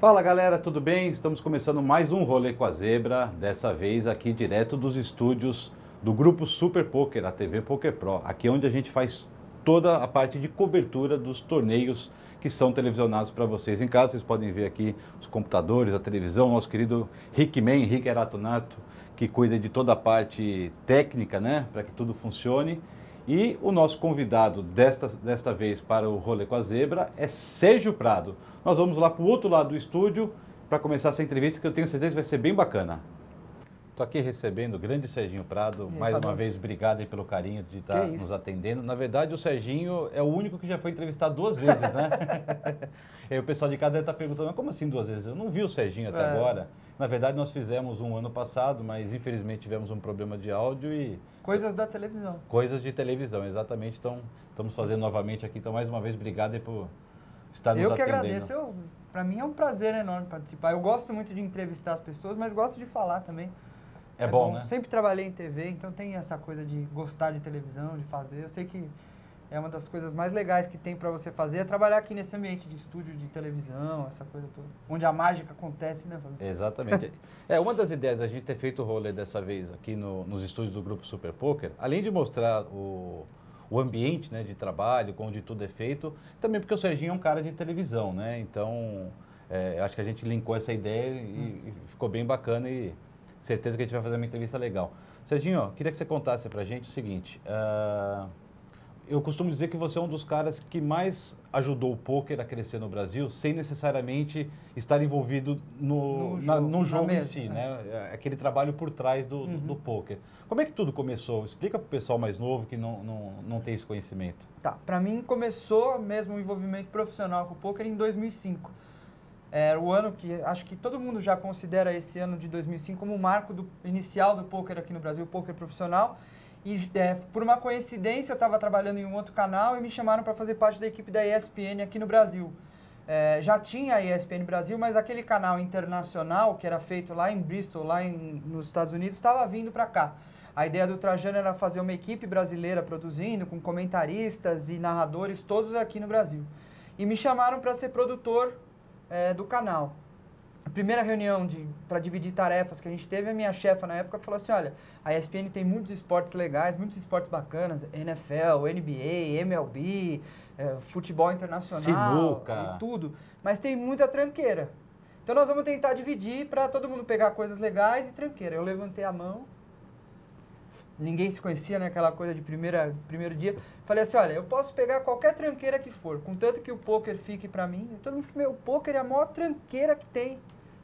Fala galera, tudo bem? Estamos começando mais um Rolê com a Zebra, dessa vez aqui direto dos estúdios do grupo Super Poker, a TV Poker Pro, aqui onde a gente faz toda a parte de cobertura dos torneios que são televisionados para vocês em casa. Vocês podem ver aqui os computadores, a televisão, nosso querido Rick Man, Henrique Eratonato, que cuida de toda a parte técnica, né, para que tudo funcione. E o nosso convidado desta vez para o Rolê com a Zebra é Sérgio Prado. Nós vamos lá para o outro lado do estúdio para começar essa entrevista que eu tenho certeza que vai ser bem bacana. Estou aqui recebendo o grande Serginho Prado. Mais uma vez, obrigado aí pelo carinho de estar nos atendendo. Na verdade, o Serginho é o único que já foi entrevistado 2 vezes, né? E aí o pessoal de casa deve estar perguntando, como assim 2 vezes? Eu não vi o Serginho até agora. Na verdade, nós fizemos um ano passado, mas infelizmente tivemos um problema de áudio e... Coisas da televisão. Coisas de televisão, exatamente. Então, estamos fazendo novamente aqui. Então, mais uma vez, obrigado aí por estar nos atendendo. Eu que agradeço. Para mim é um prazer enorme participar. Eu gosto muito de entrevistar as pessoas, mas gosto de falar também. É bom, né? Sempre trabalhei em TV, então tem essa coisa de gostar de televisão, de fazer. Eu sei que é uma das coisas mais legais que tem para você fazer, é trabalhar aqui nesse ambiente de estúdio de televisão, essa coisa toda. Onde a mágica acontece, né, Fábio? Exatamente. Uma das ideias da gente ter feito o rolê dessa vez aqui nos estúdios do Grupo Super Poker, além de mostrar o ambiente, né, de trabalho, onde tudo é feito, também porque o Serginho é um cara de televisão, né? Então, acho que a gente linkou essa ideia e ficou bem bacana e certeza que a gente vai fazer uma entrevista legal. Serginho, queria que você contasse pra gente o seguinte, eu costumo dizer que você é um dos caras que mais ajudou o poker a crescer no Brasil, sem necessariamente estar envolvido no jogo em si, né? Aquele trabalho por trás do poker. Como é que tudo começou? Explica para o pessoal mais novo que não tem esse conhecimento. Tá, para mim começou mesmo o envolvimento profissional com o poker em 2005. Era o ano que acho que todo mundo já considera esse ano de 2005 como o marco inicial do poker aqui no Brasil, o poker profissional. E por uma coincidência eu estava trabalhando em um outro canal e me chamaram para fazer parte da equipe da ESPN aqui no Brasil. Já tinha a ESPN Brasil, mas aquele canal internacional que era feito lá em Bristol, nos Estados Unidos, estava vindo para cá. A ideia do Trajano era fazer uma equipe brasileira produzindo, com comentaristas e narradores, todos aqui no Brasil. E me chamaram para ser produtor do canal. A primeira reunião para dividir tarefas que a gente teve, a minha chefa na época falou assim, olha, a ESPN tem muitos esportes legais, muitos esportes bacanas, NFL, NBA, MLB, futebol internacional, sinuca e tudo, mas tem muita tranqueira. Então nós vamos tentar dividir para todo mundo pegar coisas legais e tranqueira. Eu levantei a mão, ninguém se conhecia, né, aquela coisa de primeiro dia. Falei assim, olha, eu posso pegar qualquer tranqueira que for, contanto que o poker fique para mim. Todo mundo falou, meu, o poker é a maior tranqueira que tem.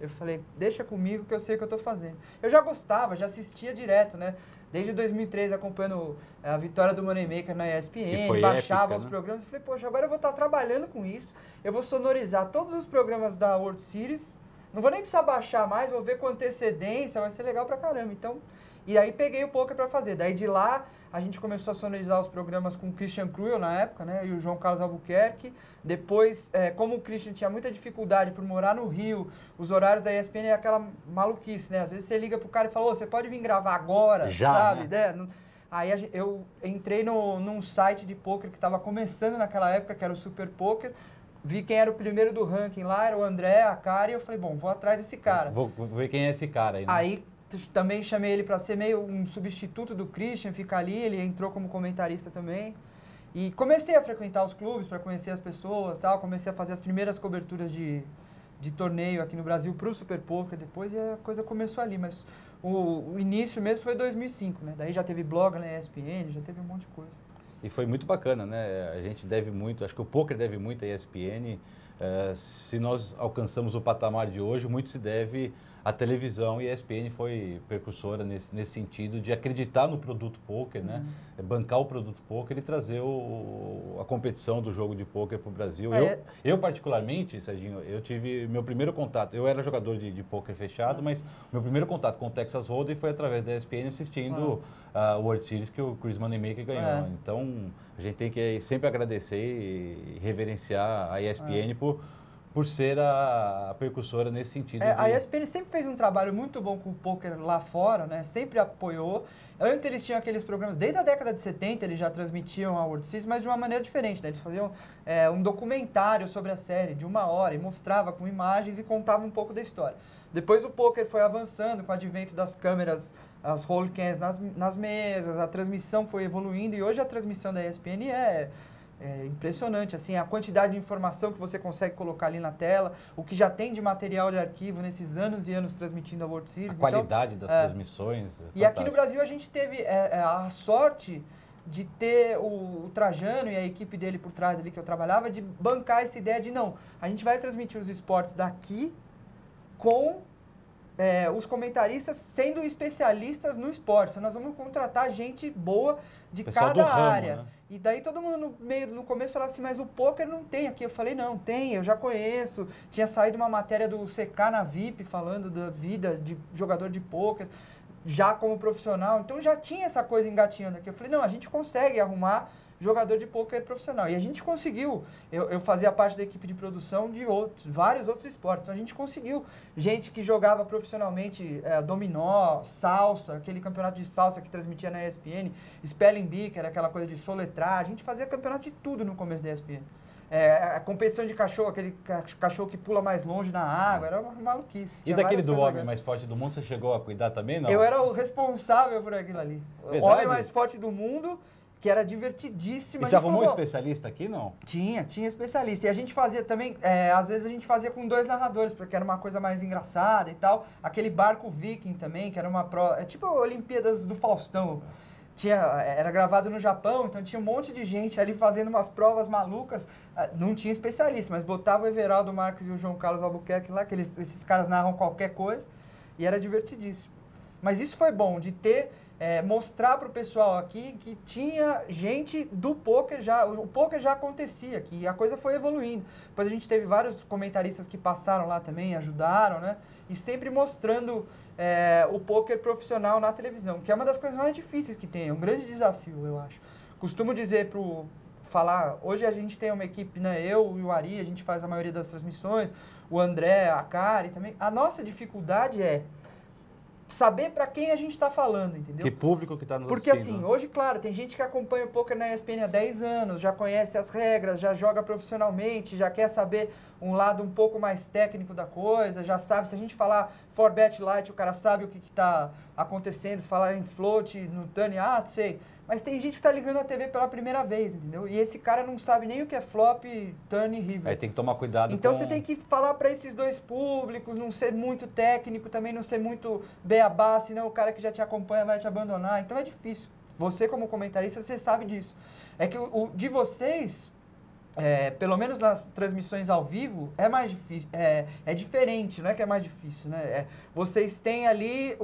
Eu falei, deixa comigo que eu sei o que eu estou fazendo. Eu já gostava, já assistia direto, né? Desde 2003 acompanhando a vitória do Moneymaker na ESPN, baixava os programas. Eu falei, poxa, agora eu vou estar trabalhando com isso. Eu vou sonorizar todos os programas da World Series. Não vou nem precisar baixar mais, vou ver com antecedência, vai ser legal pra caramba. Então, e aí peguei o poker para fazer. Daí de lá a gente começou a sonorizar os programas com o Christian Cruel na época, né? E o João Carlos Albuquerque. Depois, como o Christian tinha muita dificuldade por morar no Rio, os horários da ESPN é aquela maluquice, né? Às vezes você liga pro cara e fala, você pode vir gravar agora, já, sabe? Né? Aí eu entrei num site de poker que estava começando naquela época, que era o Super Poker. Vi quem era o primeiro do ranking lá, era o André, a cara, e eu falei, bom, vou atrás desse cara. Vou ver quem é esse cara aí, né? Aí também chamei ele para ser meio um substituto do Christian, ficar ali, ele entrou como comentarista também. E comecei a frequentar os clubes para conhecer as pessoas, tal, comecei a fazer as primeiras coberturas de torneio aqui no Brasil para o Super Poker depois, e a coisa começou ali, mas o início mesmo foi 2005, né? Daí já teve blog na ESPN, já teve um monte de coisa. E foi muito bacana, né? A gente deve muito, acho que o poker deve muito à ESPN. Se nós alcançamos o patamar de hoje, muito se deve à televisão, e a ESPN foi precursora nesse sentido de acreditar no produto poker, né? Bancar o produto poker e trazer a competição do jogo de poker para o Brasil. Eu particularmente, Serginho, eu tive meu primeiro contato, eu era jogador de poker fechado, mas meu primeiro contato com o Texas Hold'em foi através da ESPN assistindo a World Series que o Chris Moneymaker ganhou. Então, a gente tem que sempre agradecer e reverenciar a ESPN por ser a precursora nesse sentido. A ESPN sempre fez um trabalho muito bom com o poker lá fora, né? Sempre apoiou. Antes eles tinham aqueles programas, desde a década de 70 eles já transmitiam a World Series, mas de uma maneira diferente, né? Eles faziam um documentário sobre a série de 1 hora e mostrava com imagens e contava um pouco da história. Depois o poker foi avançando com o advento das câmeras, as roll cams nas mesas, a transmissão foi evoluindo e hoje a transmissão da ESPN é impressionante, assim, a quantidade de informação que você consegue colocar ali na tela, o que já tem de material de arquivo nesses anos e anos transmitindo a World Series. A qualidade das transmissões. E aqui no Brasil a gente teve a sorte de ter o Trajano e a equipe dele por trás ali que eu trabalhava, de bancar essa ideia de não, a gente vai transmitir os esportes daqui com os comentaristas sendo especialistas no esporte. Então, nós vamos contratar gente boa de cada área. Né? E daí todo mundo no começo falava assim, mas o pôquer não tem aqui. Eu falei, não, tem, eu já conheço. Tinha saído uma matéria do CK na VIP falando da vida de jogador de pôquer, já como profissional. Então já tinha essa coisa engatinhando aqui. Eu falei, não, a gente consegue arrumar jogador de pôquer profissional. E a gente conseguiu. Eu fazia parte da equipe de produção de vários outros esportes. Então a gente conseguiu gente que jogava profissionalmente dominó, salsa, aquele campeonato de salsa que transmitia na ESPN, Spelling Bee, que era aquela coisa de soletrar. A gente fazia campeonato de tudo no começo da ESPN. A competição de cachorro, aquele cachorro que pula mais longe na água, era uma maluquice. E daquele do homem mais forte do mundo, você chegou a cuidar também, não? Eu era o responsável por aquilo ali. O homem mais forte do mundo, que era divertidíssimo. E você arrumou um especialista aqui, não? Tinha especialista. E a gente fazia também, às vezes a gente fazia com 2 narradores, porque era uma coisa mais engraçada e tal. Aquele barco viking também, que era uma prova, tipo Olimpíadas do Faustão. Era gravado no Japão, então tinha um monte de gente ali fazendo umas provas malucas. Não tinha especialista, mas botava o Everaldo Marques e o João Carlos Albuquerque lá, que esses caras narram qualquer coisa, e era divertidíssimo. Mas isso foi bom, de ter... mostrar para o pessoal aqui que tinha gente do pôquer já, o pôquer já acontecia, que a coisa foi evoluindo. Depois a gente teve vários comentaristas que passaram lá também, ajudaram, né? E sempre mostrando o pôquer profissional na televisão, que é uma das coisas mais difíceis que tem, é um grande desafio, eu acho. Costumo dizer hoje a gente tem uma equipe, né? Eu e o Ari, a gente faz a maioria das transmissões, o André, a Kari também. A nossa dificuldade é saber para quem a gente está falando, entendeu? Que público que está nos Porque assistindo. assim, hoje, claro, tem gente que acompanha o poker na ESPN há 10 anos, já conhece as regras, já joga profissionalmente, já quer saber um lado um pouco mais técnico da coisa, já sabe, se a gente falar 4-bet light, o cara sabe o que está acontecendo, se falar em float, no turn, sei. Mas tem gente que está ligando a TV pela primeira vez, entendeu? E esse cara não sabe nem o que é flop, turn e river. Aí tem que tomar cuidado então você tem que falar para esses dois públicos, não ser muito técnico, também não ser muito beabá, senão o cara que já te acompanha vai te abandonar. Então é difícil. Você como comentarista, você sabe disso. É que o de vocês, pelo menos nas transmissões ao vivo, é mais difícil, é diferente, não é que é mais difícil, né? Vocês têm ali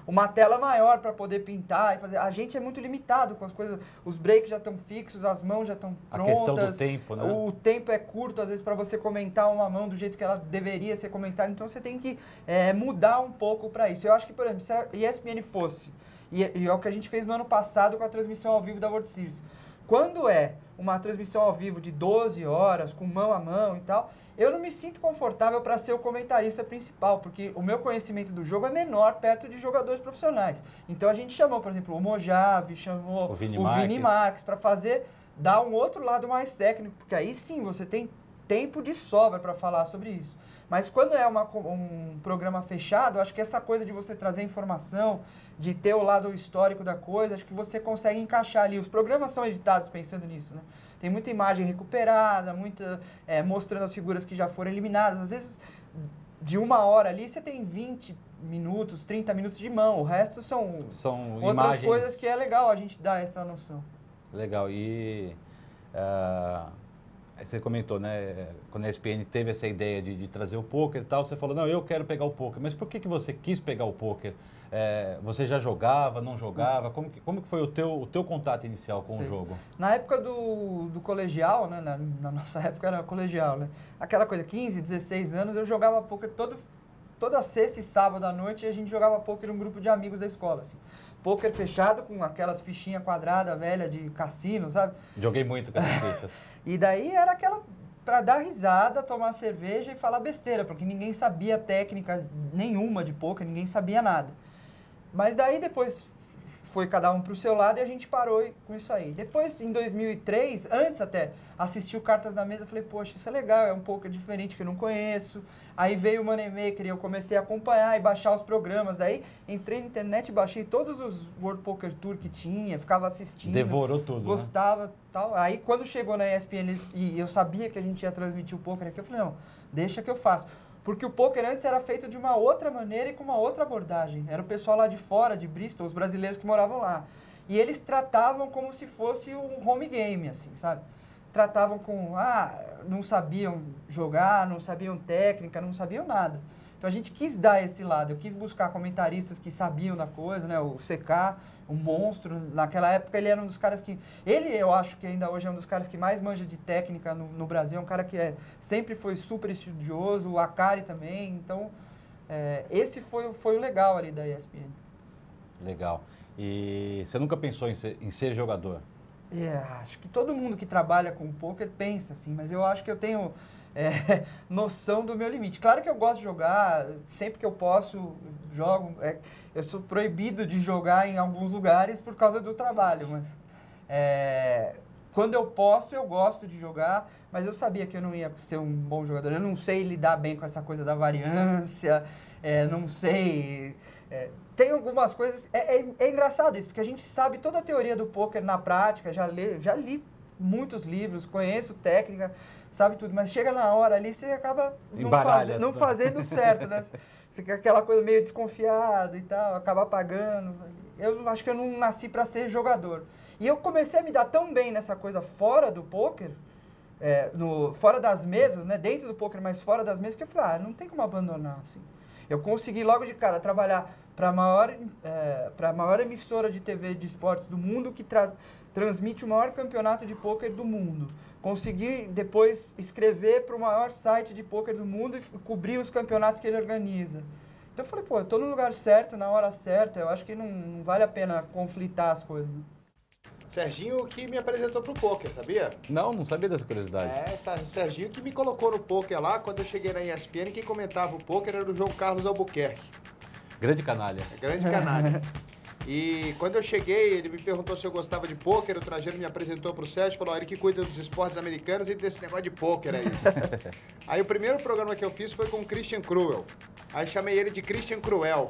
uma tela maior para poder pintar e fazer. A gente é muito limitado com as coisas, os breaks já estão fixos, as mãos já estão prontas. A questão do tempo, né? O tempo é curto, às vezes, para você comentar uma mão do jeito que ela deveria ser comentada, então você tem que mudar um pouco para isso. Eu acho que, por exemplo, se a ESPN fosse, e é o que a gente fez no ano passado com a transmissão ao vivo da World Series, quando é uma transmissão ao vivo de 12 horas, com mão a mão e tal, eu não me sinto confortável para ser o comentarista principal, porque o meu conhecimento do jogo é menor perto de jogadores profissionais. Então a gente chamou, por exemplo, o Mojave, chamou o Vini Marques para dar um outro lado mais técnico, porque aí sim você tem tempo de sobra para falar sobre isso. Mas quando é um programa fechado, acho que essa coisa de você trazer informação, de ter o lado histórico da coisa, acho que você consegue encaixar ali. Os programas são editados pensando nisso, né? Tem muita imagem recuperada, mostrando as figuras que já foram eliminadas. Às vezes, de 1 hora ali, você tem 20 minutos, 30 minutos de mão. O resto são outras imagens. Coisas que é legal a gente dar essa noção. Legal. E você comentou, né? Quando a ESPN teve essa ideia de trazer o pôquer e tal, você falou, não, eu quero pegar o pôquer. Mas por que você quis pegar o pôquer? Você já jogava, não jogava? Como que foi o teu contato inicial com o jogo? Na época do colegial, né? Na nossa época era colegial, né? Aquela coisa, 15, 16 anos, eu jogava pôquer toda sexta e sábado à noite, e a gente jogava pôquer em um grupo de amigos da escola, assim. Pôquer fechado com aquelas fichinhas quadradas velhas de cassino, sabe? Joguei muito com essas fichas. E daí era para dar risada, tomar cerveja e falar besteira, porque ninguém sabia técnica nenhuma de poker, ninguém sabia nada. Mas daí depois foi cada um para o seu lado e a gente parou com isso aí. Depois, em 2003, antes até, assisti o Cartas na Mesa, falei, poxa, isso é legal, é um poker diferente que eu não conheço. Aí veio o Money Maker e eu comecei a acompanhar e baixar os programas. Daí entrei na internet e baixei todos os World Poker Tour que tinha, ficava assistindo. Devorou tudo, gostava, tal. Aí quando chegou na ESPN e eu sabia que a gente ia transmitir o poker aqui, eu falei, não, deixa que eu faço. Porque o poker antes era feito de uma outra maneira e com uma outra abordagem. Era o pessoal lá de fora, de Bristol, os brasileiros que moravam lá. E eles tratavam como se fosse um home game, assim, sabe? Tratavam com, não sabiam jogar, não sabiam técnica, não sabiam nada. Então a gente quis dar esse lado, eu quis buscar comentaristas que sabiam da coisa, né? O CK, um monstro, naquela época ele era um dos caras que... Ele, eu acho que ainda hoje é um dos caras que mais manja de técnica no Brasil, é um cara que sempre foi super estudioso, o Akari também, então esse foi o legal ali da ESPN. Legal. E você nunca pensou em ser jogador? Acho que todo mundo que trabalha com poker pensa assim, mas eu acho que eu tenho... noção do meu limite. Claro que eu gosto de jogar, sempre que eu posso, jogo. Eu sou proibido de jogar em alguns lugares por causa do trabalho, mas quando eu posso, eu gosto de jogar, mas eu sabia que eu não ia ser um bom jogador. Eu não sei lidar bem com essa coisa da variância, não sei... tem algumas coisas... É engraçado isso, porque a gente sabe toda a teoria do poker na prática, já li muitos livros, conheço técnica, sabe tudo, mas chega na hora ali, você acaba não fazendo certo, né? Você fica aquela coisa meio desconfiado e tal, acaba pagando. Eu acho que eu não nasci para ser jogador. E eu comecei a me dar tão bem nessa coisa fora do poker, fora das mesas, né? Dentro do poker, mas fora das mesas, que eu falei, não tem como abandonar, assim. Eu consegui logo de cara trabalhar para a maior emissora de TV de esportes do mundo, que transmite o maior campeonato de pôquer do mundo. Consegui depois escrever para o maior site de pôquer do mundo e cobrir os campeonatos que ele organiza. Então eu falei, eu estou no lugar certo, na hora certa, eu acho que não vale a pena conflitar as coisas. Né? Serginho que me apresentou pro pôquer, sabia? Não sabia dessa curiosidade. Serginho que me colocou no pôquer lá, quando eu cheguei na ESPN, quem comentava o pôquer era o João Carlos Albuquerque. Grande canalha. Grande canalha. E quando eu cheguei, ele me perguntou se eu gostava de pôquer, o Trajano me apresentou pro Sérgio, falou, ele que cuida dos esportes americanos e desse negócio de pôquer aí. Aí o primeiro programa que eu fiz foi com o Christian Cruel. Aí chamei ele de Christian Cruel.